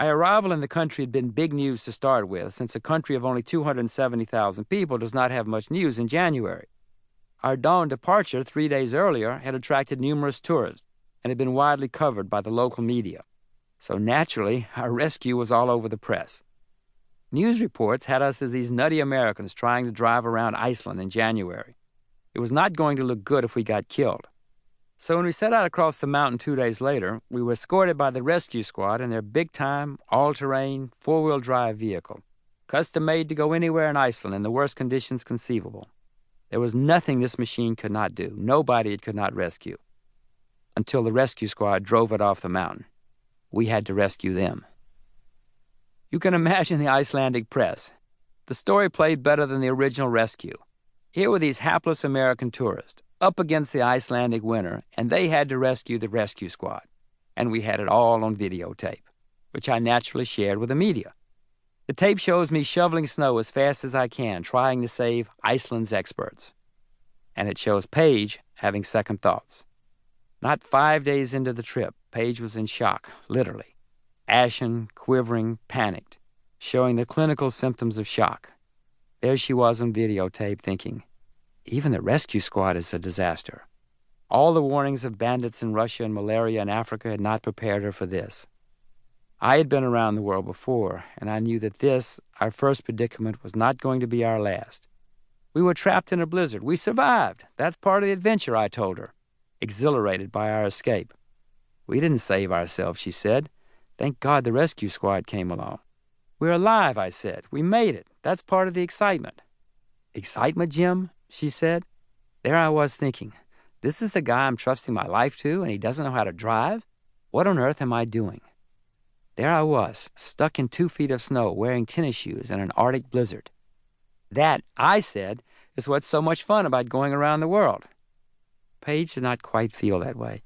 Our arrival in the country had been big news to start with, since a country of only 270,000 people does not have much news in January. Our dawn departure 3 days earlier had attracted numerous tourists and had been widely covered by the local media. So naturally, our rescue was all over the press. News reports had us as these nutty Americans trying to drive around Iceland in January. It was not going to look good if we got killed. So when we set out across the mountain 2 days later, we were escorted by the rescue squad in their big-time, all-terrain, four-wheel drive vehicle, custom-made to go anywhere in Iceland in the worst conditions conceivable. There was nothing this machine could not do, nobody it could not rescue, until the rescue squad drove it off the mountain. We had to rescue them. You can imagine the Icelandic press. The story played better than the original rescue. Here were these hapless American tourists, up against the Icelandic winter, and they had to rescue the rescue squad. And we had it all on videotape, which I naturally shared with the media. The tape shows me shoveling snow as fast as I can, trying to save Iceland's experts. And it shows Paige having second thoughts. Not 5 days into the trip, Paige was in shock, literally. Ashen, quivering, panicked, showing the clinical symptoms of shock. There she was on videotape thinking, even the rescue squad is a disaster. All the warnings of bandits in Russia and malaria in Africa had not prepared her for this. I had been around the world before, and I knew that this, our first predicament, was not going to be our last. We were trapped in a blizzard. We survived. That's part of the adventure, I told her, exhilarated by our escape. We didn't save ourselves, she said. Thank God the rescue squad came along. We're alive, I said. We made it. That's part of the excitement. Excitement, Jim? She said. There I was thinking, this is the guy I'm trusting my life to, and he doesn't know how to drive? What on earth am I doing? There I was, stuck in 2 feet of snow, wearing tennis shoes in an Arctic blizzard. That, I said, is what's so much fun about going around the world. Paige did not quite feel that way.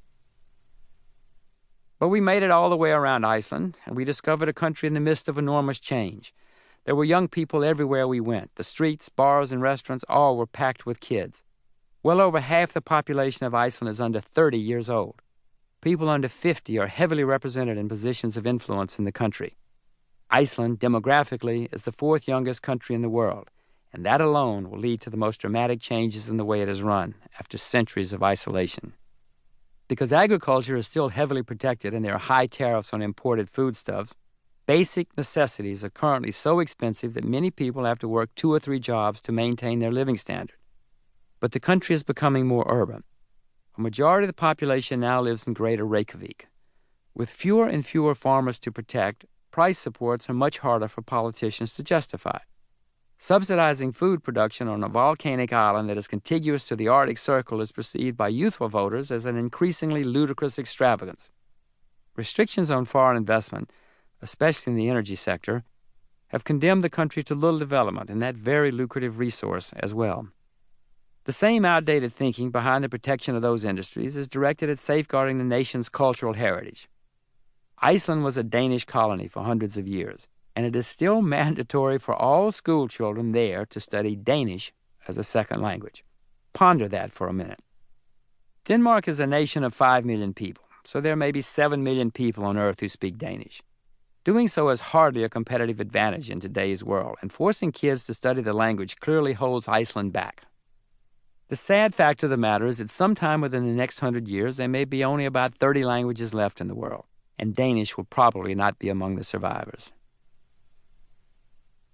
But we made it all the way around Iceland, and we discovered a country in the midst of enormous change. There were young people everywhere we went. The streets, bars, and restaurants all were packed with kids. Well over half the population of Iceland is under 30 years old. People under 50 are heavily represented in positions of influence in the country. Iceland, demographically, is the 4th youngest country in the world, and that alone will lead to the most dramatic changes in the way it is run after centuries of isolation. Because agriculture is still heavily protected and there are high tariffs on imported foodstuffs, basic necessities are currently so expensive that many people have to work 2 or 3 jobs to maintain their living standard. But the country is becoming more urban. A majority of the population now lives in Greater Reykjavik. With fewer and fewer farmers to protect, price supports are much harder for politicians to justify. Subsidizing food production on a volcanic island that is contiguous to the Arctic Circle is perceived by youthful voters as an increasingly ludicrous extravagance. Restrictions on foreign investment, especially in the energy sector, have condemned the country to little development in that very lucrative resource as well. The same outdated thinking behind the protection of those industries is directed at safeguarding the nation's cultural heritage. Iceland was a Danish colony for hundreds of years, and it is still mandatory for all school children there to study Danish as a second language. Ponder that for a minute. Denmark is a nation of 5 million people, so there may be 7 million people on Earth who speak Danish. Doing so is hardly a competitive advantage in today's world, and forcing kids to study the language clearly holds Iceland back. The sad fact of the matter is that sometime within the next 100 years, there may be only about 30 languages left in the world, and Danish will probably not be among the survivors.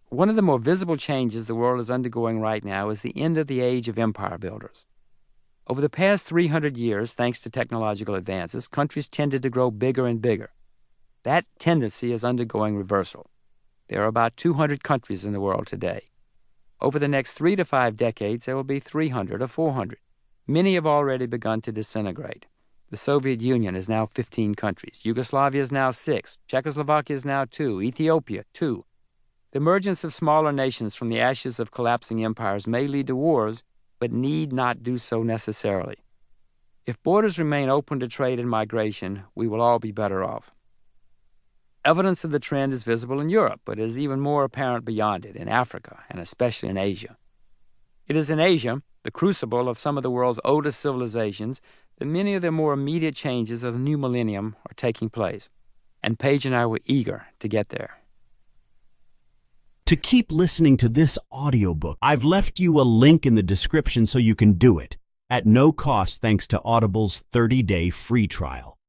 One of the more visible changes the world is undergoing right now is the end of the age of empire builders. Over the past 300 years, thanks to technological advances, countries tended to grow bigger and bigger. That tendency is undergoing reversal. There are about 200 countries in the world today. Over the next 3 to 5 decades, there will be 300 or 400. Many have already begun to disintegrate. The Soviet Union is now 15 countries. Yugoslavia is now 6. Czechoslovakia is now 2. Ethiopia, 2. The emergence of smaller nations from the ashes of collapsing empires may lead to wars, but need not do so necessarily. If borders remain open to trade and migration, we will all be better off. Evidence of the trend is visible in Europe, but it is even more apparent beyond it, in Africa, and especially in Asia. It is in Asia, the crucible of some of the world's oldest civilizations, that many of the more immediate changes of the new millennium are taking place. and Paige and I were eager to get there. To keep listening to this audiobook, I've left you a link in the description so you can do it, at no cost thanks to Audible's 30-day free trial.